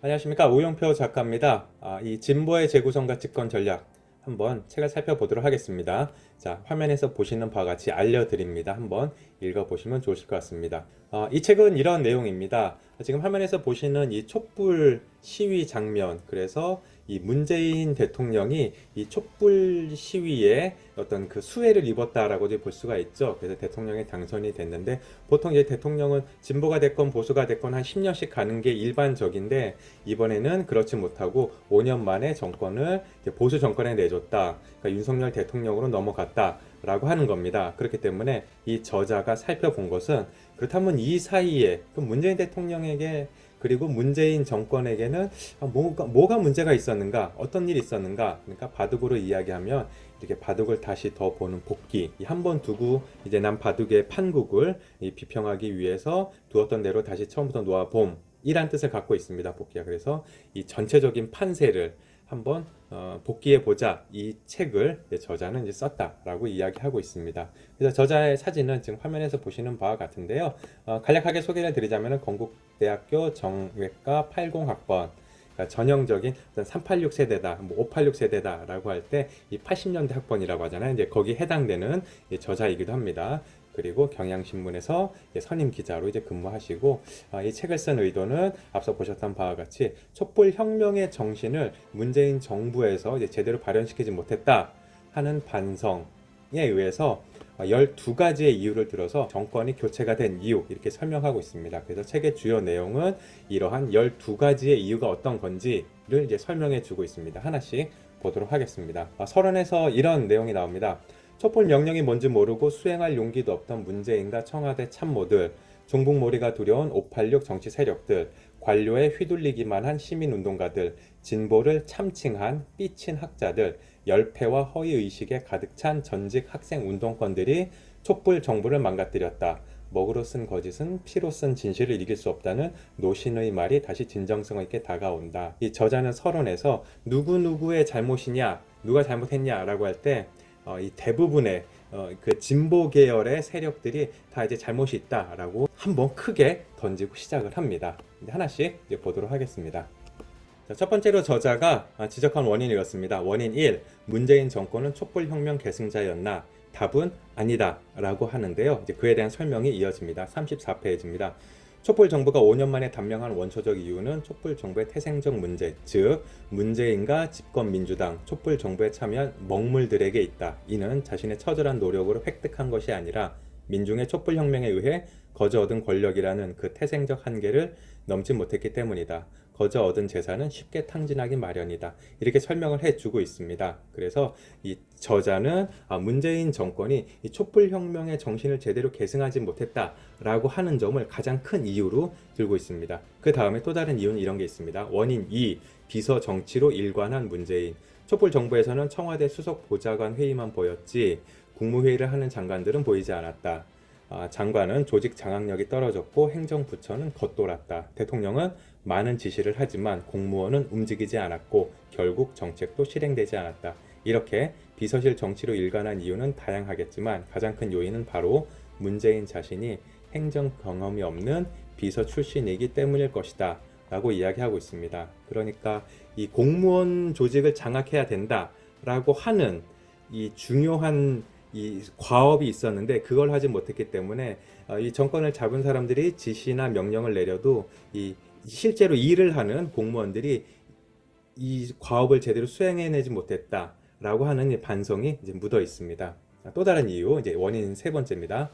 안녕하십니까, 오영표 작가입니다. 이 진보의 재구성과 집권 전략 한번 책을 살펴보도록 하겠습니다. 자, 화면에서 보시는 바와 같이 알려드립니다. 한번 읽어보시면 좋으실 것 같습니다. 이 책은 이런 내용입니다. 지금 화면에서 보시는 이 촛불 시위 장면, 그래서 이 문재인 대통령이 이 촛불 시위에 어떤 그 수혜를 입었다라고 볼 수가 있죠. 그래서 대통령이 당선이 됐는데, 보통 이제 대통령은 진보가 됐건 보수가 됐건 한 10년씩 가는 게 일반적인데, 이번에는 그렇지 못하고 5년 만에 정권을 보수 정권에 내줬다. 그러니까 윤석열 대통령으로 넘어갔다라고 하는 겁니다. 그렇기 때문에 이 저자가 살펴본 것은, 그렇다면 이 사이에 문재인 대통령에게 그리고 문재인 정권에게는 뭐가 문제가 있었는가, 어떤 일이 있었는가. 그러니까 바둑으로 이야기하면 이렇게 바둑을 다시 더 보는 복기, 한 번 두고 이제 난 바둑의 판국을 비평하기 위해서 두었던 대로 다시 처음부터 놓아봄, 이란 뜻을 갖고 있습니다. 복기가. 그래서 이 전체적인 판세를 한번 복기해 보자, 이 책을 저자는 이제 썼다라고 이야기하고 있습니다. 그래서 저자의 사진은 지금 화면에서 보시는 바와 같은데요. 간략하게 소개를 드리자면 건국대학교 정외과 80학번, 그러니까 전형적인 386 세대다, 586 세대다라고 할 때 이 80년대 학번이라고 하잖아요. 이제 거기에 해당되는 저자이기도 합니다. 그리고 경향신문에서 선임 기자로 이제 근무하시고, 이 책을 쓴 의도는 앞서 보셨던 바와 같이 촛불 혁명의 정신을 문재인 정부에서 이제 제대로 발현시키지 못했다 하는 반성에 의해서 12가지의 이유를 들어서 정권이 교체가 된 이유, 이렇게 설명하고 있습니다. 그래서 책의 주요 내용은 이러한 12가지의 이유가 어떤 건지를 이제 설명해 주고 있습니다. 하나씩 보도록 하겠습니다. 서론에서 이런 내용이 나옵니다. 촛불 명령이 뭔지 모르고 수행할 용기도 없던 문재인과 청와대 참모들, 종북몰이가 두려운 586 정치 세력들, 관료에 휘둘리기만 한 시민운동가들, 진보를 참칭한 삐친 학자들, 열패와 허위의식에 가득 찬 전직 학생 운동권들이 촛불 정부를 망가뜨렸다. 먹으로 쓴 거짓은 피로 쓴 진실을 이길 수 없다는 노신의 말이 다시 진정성 있게 다가온다. 이 저자는 서론에서 누구누구의 잘못이냐, 누가 잘못했냐라고 할 때 이 대부분의 그 진보 계열의 세력들이 다 이제 잘못이 있다라고 한번 크게 던지고 시작을 합니다. 이제 하나씩 이제 보도록 하겠습니다. 자, 첫 번째로 저자가 지적한 원인이 이렇습니다. 원인 1. 문재인 정권은 촛불혁명 계승자였나? 답은 아니다 라고 하는데요. 이제 그에 대한 설명이 이어집니다. 34페이지입니다. 촛불 정부가 5년 만에 단명한 원초적 이유는 촛불 정부의 태생적 문제, 즉 문재인과 집권 민주당, 촛불 정부에 참여한 먹물들에게 있다. 이는 자신의 처절한 노력으로 획득한 것이 아니라 민중의 촛불 혁명에 의해 거저 얻은 권력이라는 그 태생적 한계를 넘지 못했기 때문이다. 거저 얻은 재산은 쉽게 탕진하기 마련이다. 이렇게 설명을 해주고 있습니다. 그래서 이 저자는 문재인 정권이 이 촛불혁명의 정신을 제대로 계승하지 못했다라고 하는 점을 가장 큰 이유로 들고 있습니다. 그 다음에 또 다른 이유는 이런 게 있습니다. 원인 2. 비서 정치로 일관한 문재인. 촛불 정부에서는 청와대 수석 보좌관 회의만 보였지 국무회의를 하는 장관들은 보이지 않았다. 장관은 조직 장악력이 떨어졌고 행정부처는 겉돌았다. 대통령은 많은 지시를 하지만 공무원은 움직이지 않았고 결국 정책도 실행되지 않았다. 이렇게 비서실 정치로 일관한 이유는 다양하겠지만 가장 큰 요인은 바로 문재인 자신이 행정 경험이 없는 비서 출신이기 때문일 것이다 라고 이야기하고 있습니다. 그러니까 이 공무원 조직을 장악해야 된다라고 하는 이 중요한 이 과업이 있었는데 그걸 하지 못했기 때문에 이 정권을 잡은 사람들이 지시나 명령을 내려도 이 실제로 일을 하는 공무원들이 이 과업을 제대로 수행해내지 못했다라고 하는 반성이 이제 묻어 있습니다. 또 다른 이유, 이제 원인 세 번째입니다.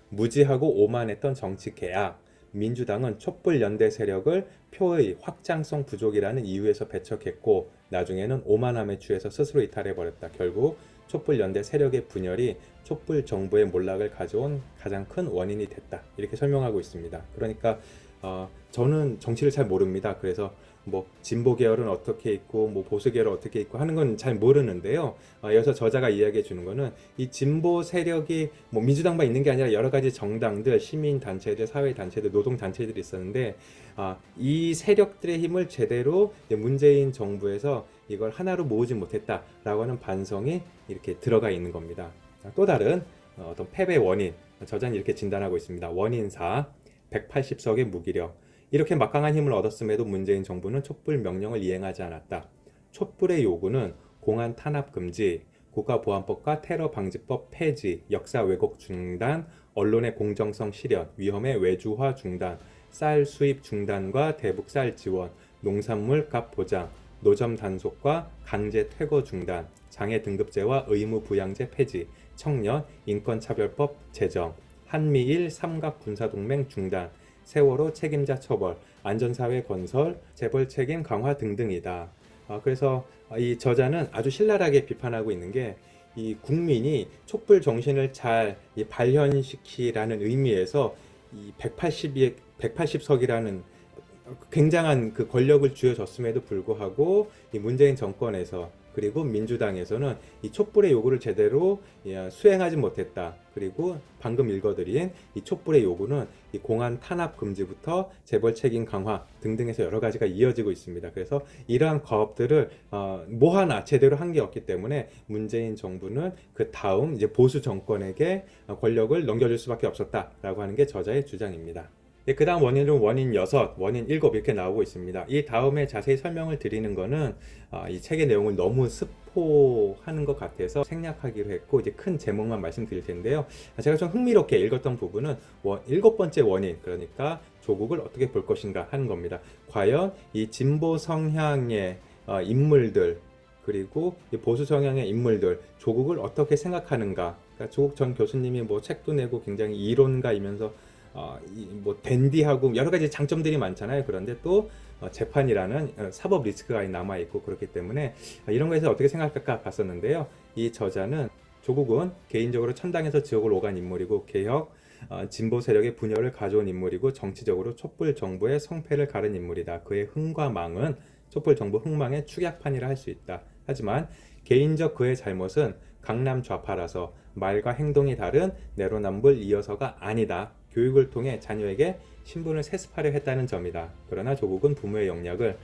무지하고 오만했던 정치 개악. 민주당은 촛불 연대 세력을 표의 확장성 부족이라는 이유에서 배척했고 나중에는 오만함에 취해서 스스로 이탈해버렸다. 결국 촛불 연대 세력의 분열이 촛불 정부의 몰락을 가져온 가장 큰 원인이 됐다. 이렇게 설명하고 있습니다. 그러니까 저는 정치를 잘 모릅니다. 그래서 뭐 진보 계열은 어떻게 있고 뭐 보수 계열은 어떻게 있고 하는 건 잘 모르는데요. 여기서 저자가 이야기해 주는 거는 이 진보 세력이 뭐 민주당만 있는 게 아니라 여러 가지 정당들, 시민 단체들, 사회 단체들, 노동 단체들이 있었는데 이 세력들의 힘을 제대로 문재인 정부에서 이걸 하나로 모으지 못했다라고 하는 반성이 이렇게 들어가 있는 겁니다. 또 다른 어떤 패배 원인, 저자는 이렇게 진단하고 있습니다. 원인 4. 180석의 무기력. 이렇게 막강한 힘을 얻었음에도 문재인 정부는 촛불 명령을 이행하지 않았다. 촛불의 요구는 공안 탄압 금지, 국가보안법과 테러방지법 폐지, 역사 왜곡 중단, 언론의 공정성 실현, 위험의 외주화 중단, 쌀 수입 중단과 대북 쌀 지원, 농산물 값 보장, 노점 단속과 강제 퇴거 중단, 장애 등급제와 의무 부양제 폐지, 청년 인권차별법 제정, 한미일 삼각 군사동맹 중단, 세월호 책임자 처벌, 안전사회 건설, 재벌 책임 강화 등등이다. 그래서 이 저자는 아주 신랄하게 비판하고 있는 게 이 국민이 촛불 정신을 잘 발현시키라는 의미에서 이 180석이라는 굉장한 그 권력을 쥐어줬음에도 불구하고 이 문재인 정권에서 그리고 민주당에서는 이 촛불의 요구를 제대로 수행하지 못했다. 그리고 방금 읽어드린 이 촛불의 요구는 이 공안 탄압 금지부터 재벌 책임 강화 등등해서 여러 가지가 이어지고 있습니다. 그래서 이러한 과업들을 뭐 하나 제대로 한 게 없기 때문에 문재인 정부는 그 다음 이제 보수 정권에게 권력을 넘겨줄 수밖에 없었다라고 하는 게 저자의 주장입니다. 그 다음 원인은 원인 6, 원인 7 이렇게 나오고 있습니다. 이 다음에 자세히 설명을 드리는 거는 이 책의 내용을 너무 스포하는 것 같아서 생략하기로 했고 이제 큰 제목만 말씀드릴 텐데요. 제가 좀 흥미롭게 읽었던 부분은 7번째 원인, 그러니까 조국을 어떻게 볼 것인가 하는 겁니다. 과연 이 진보 성향의 인물들 그리고 보수 성향의 인물들 조국을 어떻게 생각하는가. 그러니까 조국 전 교수님이 뭐 책도 내고 굉장히 이론가이면서 뭐 댄디하고 여러 가지 장점들이 많잖아요. 그런데 또 재판이라는 사법 리스크가 남아 있고 그렇기 때문에 이런 거에서 어떻게 생각할까 봤었는데요. 이 저자는 조국은 개인적으로 천당에서 지옥을 오간 인물이고 개혁 진보 세력의 분열을 가져온 인물이고 정치적으로 촛불 정부의 성패를 가른 인물이다. 그의 흥과 망은 촛불 정부 흥망의 축약판이라 할 수 있다. 하지만 개인적 그의 잘못은 강남 좌파라서 말과 행동이 다른 내로남불 이어서가 아니다. 교육을 통해 자녀에게 신분을 세습하려 했다는 점이다. 그러나 조국은 부모의 영역을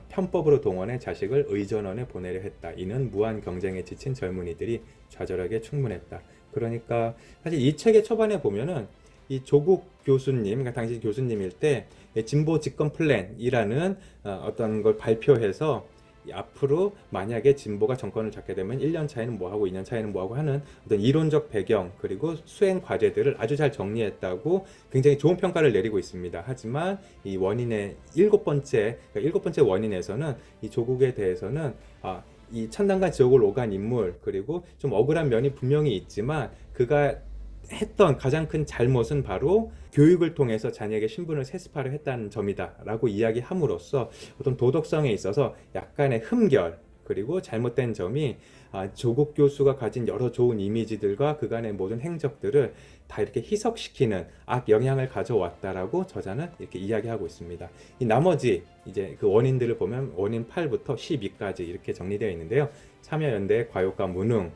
편법으로 동원해 자식을 의전원에 보내려 했다. 이는 무한 경쟁에 지친 젊은이들이 좌절하게 충분했다. 그러니까 사실 이 책의 초반에 보면은 이 조국 교수님, 그러니까 당시 교수님일 때 진보 집권 플랜이라는 어떤 걸 발표해서 앞으로 만약에 진보가 정권을 잡게 되면 1년 차에는 뭐하고 2년 차에는 뭐하고 하는 어떤 이론적 배경 그리고 수행 과제들을 아주 잘 정리했다고 굉장히 좋은 평가를 내리고 있습니다. 하지만 이 원인의 7번째, 그러니까 7번째 원인에서는 이 조국에 대해서는 이 천당과 지옥을 오간 인물 그리고 좀 억울한 면이 분명히 있지만 그가 했던 가장 큰 잘못은 바로 교육을 통해서 자녀에게 신분을 세습하려 했다는 점이다 라고 이야기함으로써 어떤 도덕성에 있어서 약간의 흠결 그리고 잘못된 점이 조국 교수가 가진 여러 좋은 이미지들과 그간의 모든 행적들을 다 이렇게 희석시키는 악영향을 가져왔다라고 저자는 이렇게 이야기하고 있습니다. 이 나머지 이제 그 원인들을 보면 원인 8부터 12까지 이렇게 정리되어 있는데요. 참여연대의 과욕과 무능,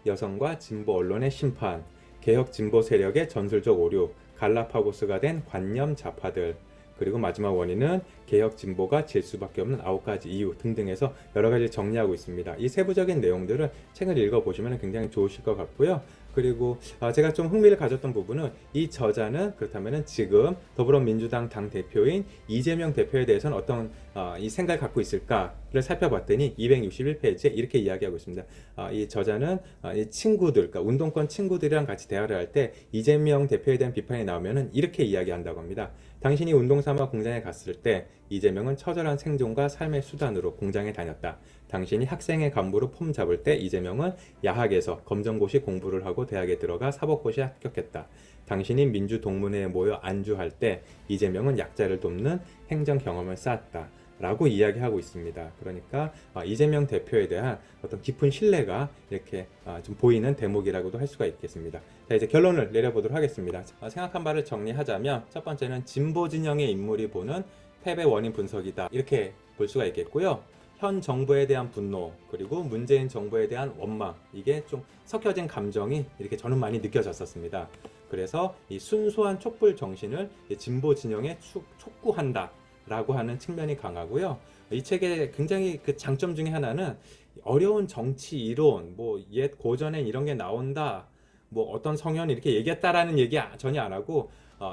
여성과 진보 언론의 심판, 개혁 진보 세력의 전술적 오류, 갈라파고스가 된 관념 좌파들, 그리고 마지막 원인은 개혁 진보가 질 수밖에 없는 9가지 이유 등등해서 여러 가지 정리하고 있습니다. 이 세부적인 내용들은 책을 읽어보시면 굉장히 좋으실 것 같고요. 그리고 제가 좀 흥미를 가졌던 부분은 이 저자는 그렇다면 지금 더불어민주당 당 대표인 이재명 대표에 대해서는 어떤 이 생각을 갖고 있을까를 살펴봤더니 261페이지에 이렇게 이야기하고 있습니다. 이 저자는 이 친구들, 그러니까 운동권 친구들이랑 같이 대화를 할 때 이재명 대표에 대한 비판이 나오면은 이렇게 이야기한다고 합니다. 당신이 운동삼아 공장에 갔을 때 이재명은 처절한 생존과 삶의 수단으로 공장에 다녔다. 당신이 학생의 간부로 폼 잡을 때 이재명은 야학에서 검정고시 공부를 하고 대학에 들어가 사법고시 합격했다. 당신이 민주동문회에 모여 안주할 때 이재명은 약자를 돕는 행정 경험을 쌓았다. 라고 이야기하고 있습니다. 그러니까 이재명 대표에 대한 어떤 깊은 신뢰가 이렇게 좀 보이는 대목이라고도 할 수가 있겠습니다. 자, 이제 결론을 내려보도록 하겠습니다. 생각한 바를 정리하자면 첫 번째는 진보 진영의 인물이 보는 패배 원인 분석이다. 이렇게 볼 수가 있겠고요. 현 정부에 대한 분노 그리고 문재인 정부에 대한 원망, 이게 좀 섞여진 감정이 이렇게 저는 많이 느껴졌었습니다. 그래서 이 순수한 촛불 정신을 진보 진영에 촉구한다 라고 하는 측면이 강하고요. 이 책의 굉장히 그 장점 중에 하나는 어려운 정치 이론, 뭐 옛 고전엔 이런 게 나온다, 뭐 어떤 성현이 이렇게 얘기했다라는 얘기 전혀 안 하고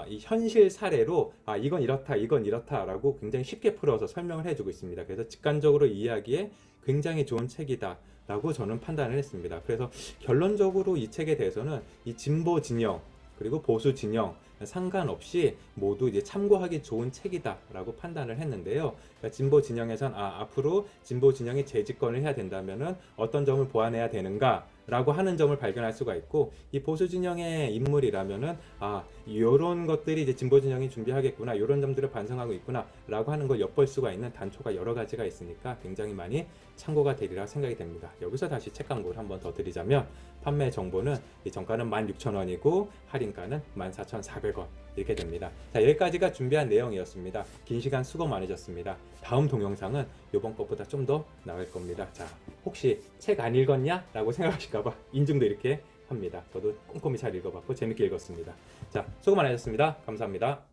이 현실 사례로 이건 이렇다, 이건 이렇다라고 굉장히 쉽게 풀어서 설명을 해주고 있습니다. 그래서 직관적으로 이해하기에 굉장히 좋은 책이다라고 저는 판단을 했습니다. 그래서 결론적으로 이 책에 대해서는 이 진보 진영 그리고 보수 진영 상관없이 모두 이제 참고하기 좋은 책이다라고 판단을 했는데요. 그러니까 진보 진영에선 앞으로 진보 진영이 재집권을 해야 된다면은 어떤 점을 보완해야 되는가? 라고 하는 점을 발견할 수가 있고, 이 보수 진영의 인물이라면은 이런 것들이 이제 진보 진영이 준비하겠구나, 이런 점들을 반성하고 있구나 라고 하는 걸 엿볼 수가 있는 단초가 여러 가지가 있으니까 굉장히 많이 참고가 되리라 생각이 됩니다. 여기서 다시 책 광고를 한번 더 드리자면, 판매 정보는 이 정가는 16,000원이고 할인가는 14,400원 이렇게 됩니다. 자, 여기까지가 준비한 내용이었습니다. 긴 시간 수고 많으셨습니다. 다음 동영상은 이번 것보다 좀 더 나을 겁니다. 자, 혹시 책 안 읽었냐? 라고 생각하실까봐 인증도 이렇게 합니다. 저도 꼼꼼히 잘 읽어봤고 재밌게 읽었습니다. 자, 수고 많으셨습니다. 감사합니다.